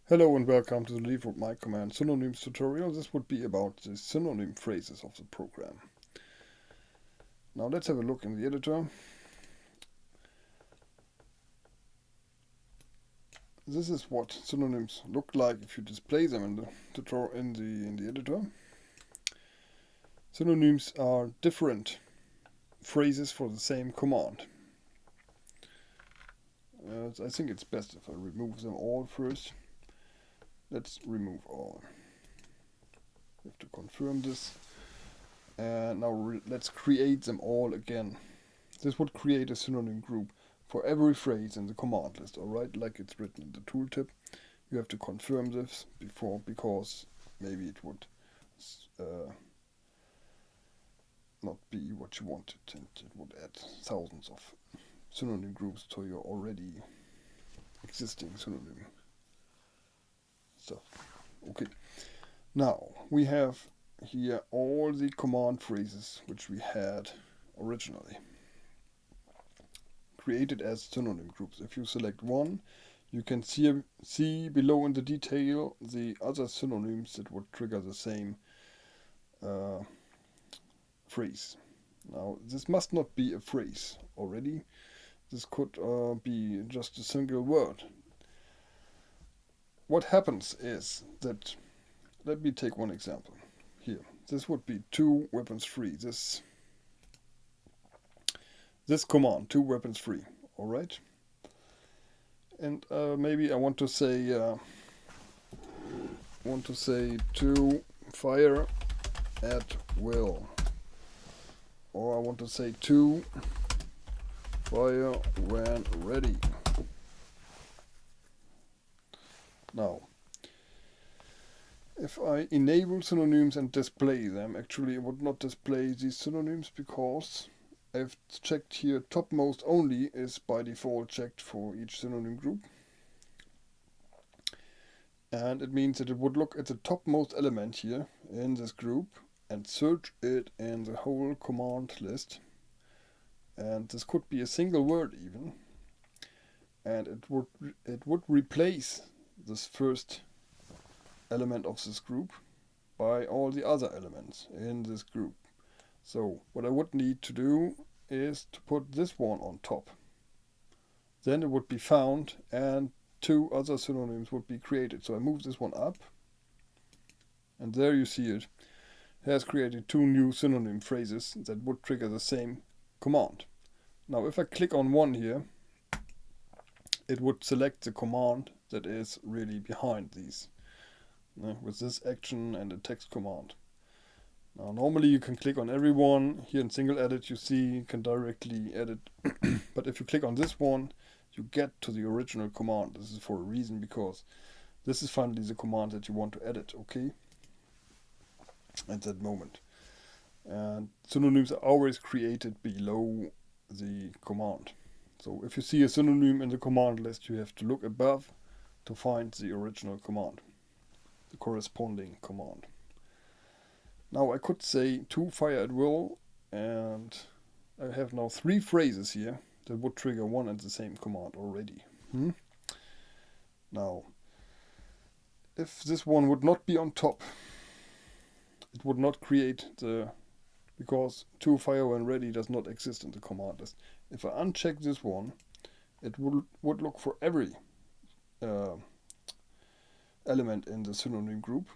Hello and welcome to the Livrot Mic Command Synonyms tutorial. This would be about the synonym phrases of the program. Now let's have a look in the editor. This is what synonyms look like if you display them in the tutorial in the editor. Synonyms are different phrases for the same command. I think it's best if I remove them all first. Let's remove all. We have to confirm this. And now let's create them all again. This would create a synonym group for every phrase in the command list, alright, like it's written in the tooltip. You have to confirm this before, because maybe it would not be what you wanted, and it would add thousands of synonym groups to your already existing synonym stuff. Okay, now we have here all the command phrases which we had originally created as synonym groups. If you select one, you can see below in the detail the other synonyms that would trigger the same phrase. Now this must not be a phrase already. This could be just a single word. What happens is that, let me take one example here. This would be 2 weapons free. This command, 2 weapons free. All right. And maybe I want to say to fire at will, or I want to say to fire when ready. Now, if I enable synonyms and display them, actually it would not display these synonyms because I've checked here topmost only is by default checked for each synonym group. And it means that it would look at the topmost element here in this group and search it in the whole command list. And this could be a single word even. And it would replace this first element of this group by all the other elements in this group. So what I would need to do is to put this one on top. Then it would be found and 2 other synonyms would be created. So I move this one up and there you see it. It has created 2 new synonym phrases that would trigger the same command. Now if I click on one here, it would select the command that is really behind these, with this action and a text command. Now normally you can click on every one. Here in single edit you see you can directly edit, but if you click on this one you get to the original command. This is for a reason, because this is finally the command that you want to edit, okay, at that moment. And synonyms are always created below the command. So if you see a synonym in the command list, you have to look above to find the original command, the corresponding command. Now I could say to fire at will, and I have now 3 phrases here that would trigger one and the same command already. Now, if this one would not be on top, it would not create because to fire when ready does not exist in the command list. If I uncheck this one, it would look for every element in the synonym group,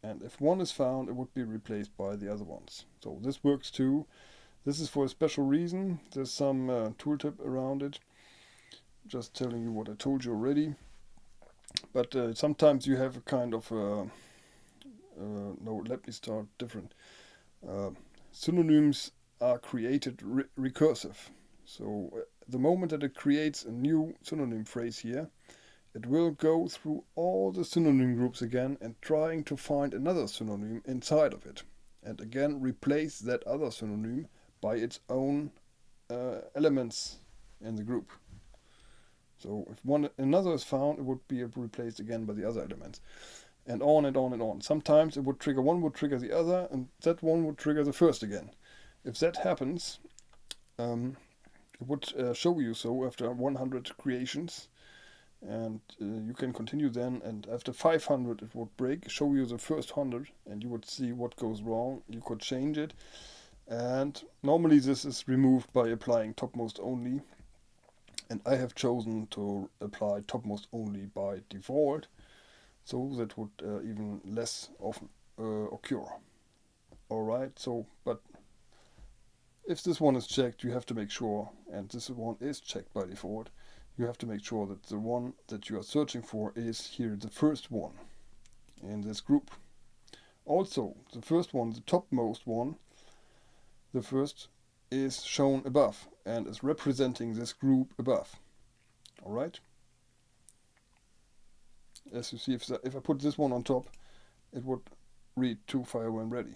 and if one is found, it would be replaced by the other ones. So this works too. This is for a special reason. There's some tooltip around it, just telling you what I told you already. But sometimes you have a kind of no, let me start different. Synonyms are created recursive. So the moment that it creates a new synonym phrase here, it will go through all the synonym groups again and trying to find another synonym inside of it, and again replace that other synonym by its own elements in the group. So if another is found, it would be replaced again by the other elements, and on and on and on. Sometimes it would trigger one, would trigger the other, and that one would trigger the first again. If that happens, it would show you so after 100 creations And you can continue then, and after 500 it would break, show you the first 100, and you would see what goes wrong. You could change it, and normally this is removed by applying topmost only, and I have chosen to apply topmost only by default, so that would even less often occur. Alright, so but if this one is checked, you have to make sure, and this one is checked by default, you have to make sure that the one that you are searching for is here the first one in this group. Also, the first one, the topmost one, the first is shown above and is representing this group above. Alright? As you see, if I put this one on top, it would read to fire when ready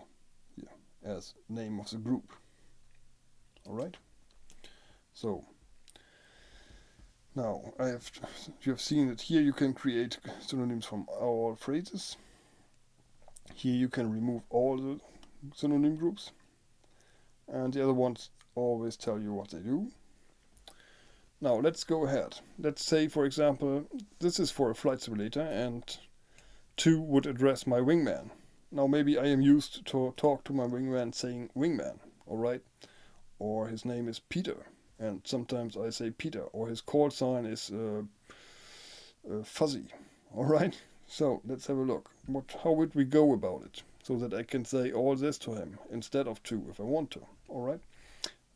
here as name of the group. Alright? So now you have seen that here you can create synonyms from all phrases. Here you can remove all the synonym groups, and the other ones always tell you what they do. Now let's go ahead. Let's say, for example, this is for a flight simulator, and 2 would address my wingman. Now maybe I am used to talk to my wingman saying wingman, alright? Or his name is Peter, and sometimes I say Peter, or his call sign is Fuzzy, alright? So let's have a look. How would we go about it, so that I can say all this to him instead of 2 if I want to, alright?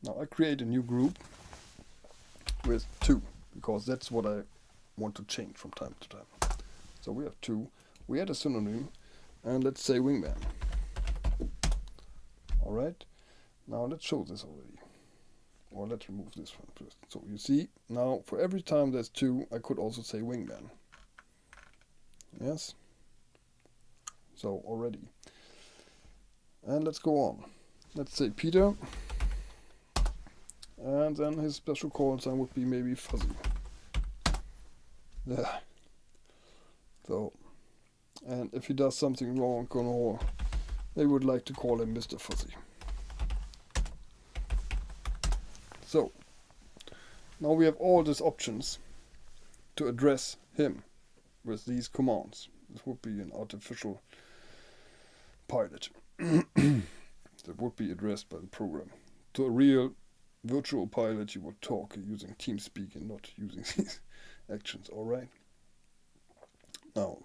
Now I create a new group with 2, because that's what I want to change from time to time. So we have 2, we add a synonym, and let's say wingman. Alright, now let's show this already. Or let's remove this one first. So you see, now for every time there's 2, I could also say wingman. Yes? So already. And let's go on. Let's say Peter. And then his special call sign would be maybe Fuzzy. Yeah. So, and if he does something wrong, they would like to call him Mr. Fuzzy. So, now we have all these options to address him with these commands. This would be an artificial pilot that would be addressed by the program. To a real virtual pilot, you would talk using TeamSpeak and not using these actions, alright? Now,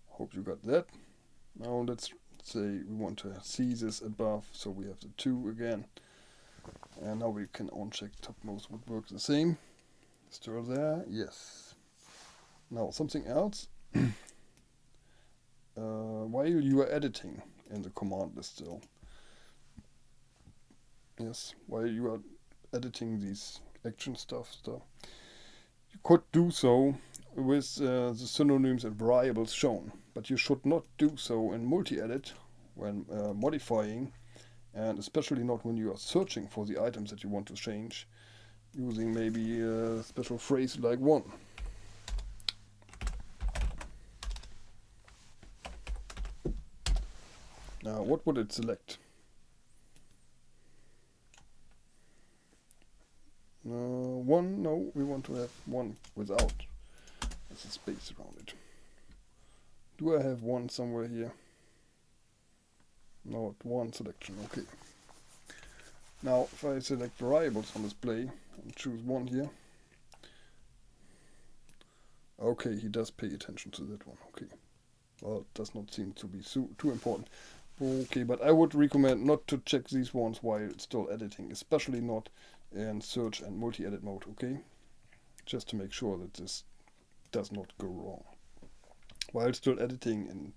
hope you got that. Now let's say we want to see this above, so we have the 2 again. And now we can uncheck topmost would work the same. Still there, yes. Now something else. While you are editing in the command list still. Yes, while you are editing these action stuff, you could do so with the synonyms and variables shown, but you should not do so in multi-edit when modifying, and especially not when you are searching for the items that you want to change, using maybe a special phrase like 1. Now, what would it select? 1, no, we want to have 1 without. There's a space around it. Do I have 1 somewhere here? No, 1 selection, okay. Now, if I select variables on display and choose 1 here. Okay, he does pay attention to that one, okay. Well, it does not seem to be too important. Okay, but I would recommend not to check these ones while it's still editing, especially not in search and multi-edit mode, okay? Just to make sure that this does not go wrong. While still editing, and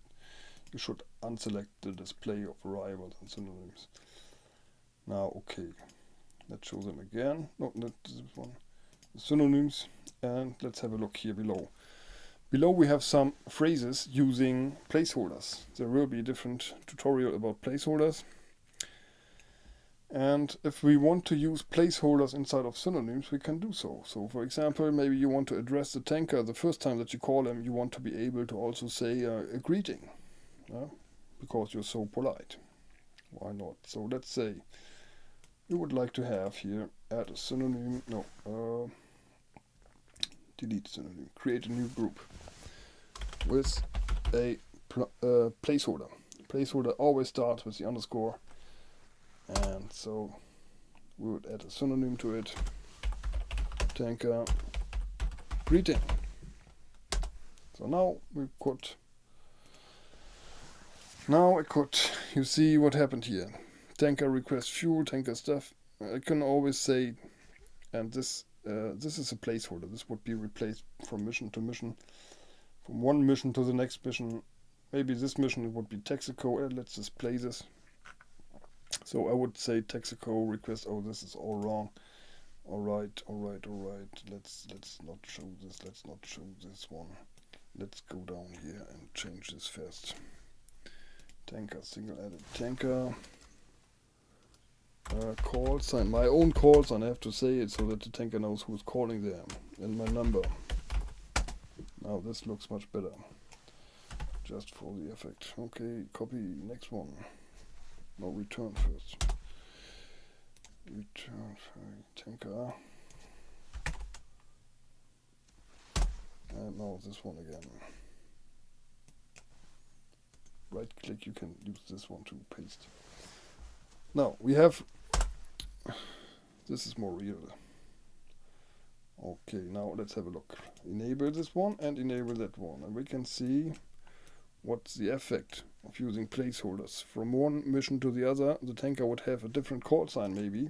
you should unselect the display of variables and synonyms. Now, okay, let's show them again. No, not this one. The synonyms, and let's have a look here below. Below we have some phrases using placeholders. There will be a different tutorial about placeholders. And if we want to use placeholders inside of synonyms, we can do so. So for example, maybe you want to address the tanker the first time that you call him, you want to be able to also say a greeting, because you're so polite. Why not? So let's say you would like to have here add a synonym, delete synonym, create a new group with a placeholder. Placeholder always starts with the underscore, and so we would add a synonym to it. Tanker greeting. So now we could, you see what happened here. Tanker request fuel, tanker stuff. I can always say, and this is a placeholder. This would be replaced from mission to mission, from one mission to the next mission. Maybe this mission would be Texaco. Let's just play this. So I would say Texaco request. Oh, this is all wrong. All right. Let's not show this. Let's not show this one. Let's go down here and change this first. Tanker, single added tanker. Call sign, my own call sign. I have to say it so that the tanker knows who's calling there, and my number. Now this looks much better. Just for the effect. Okay, copy, next one. No, return first. Return, tanker. And now this one again. Right click, you can use this one to paste. Now we have, this is more real. Okay, now let's have a look. Enable this one and enable that one, and we can see what's the effect of using placeholders. From one mission to the other, the tanker would have a different call sign maybe.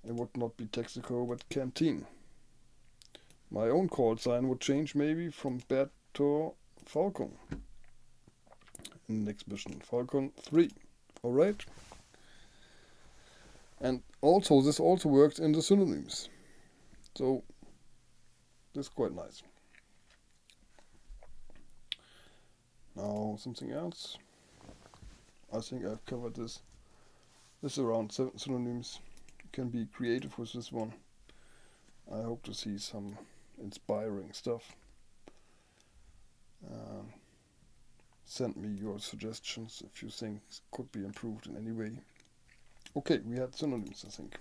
It would not be Texaco but Canteen. My own call sign would change maybe from Bert to Falcon. Next mission, Falcon 3. Alright. And also, this also works in the synonyms. So, this is quite nice. Now, something else. I think I've covered this. This is around 7 synonyms. You can be creative with this one. I hope to see some inspiring stuff. Send me your suggestions if you think could be improved in any way. Okay, we had synonyms, I think.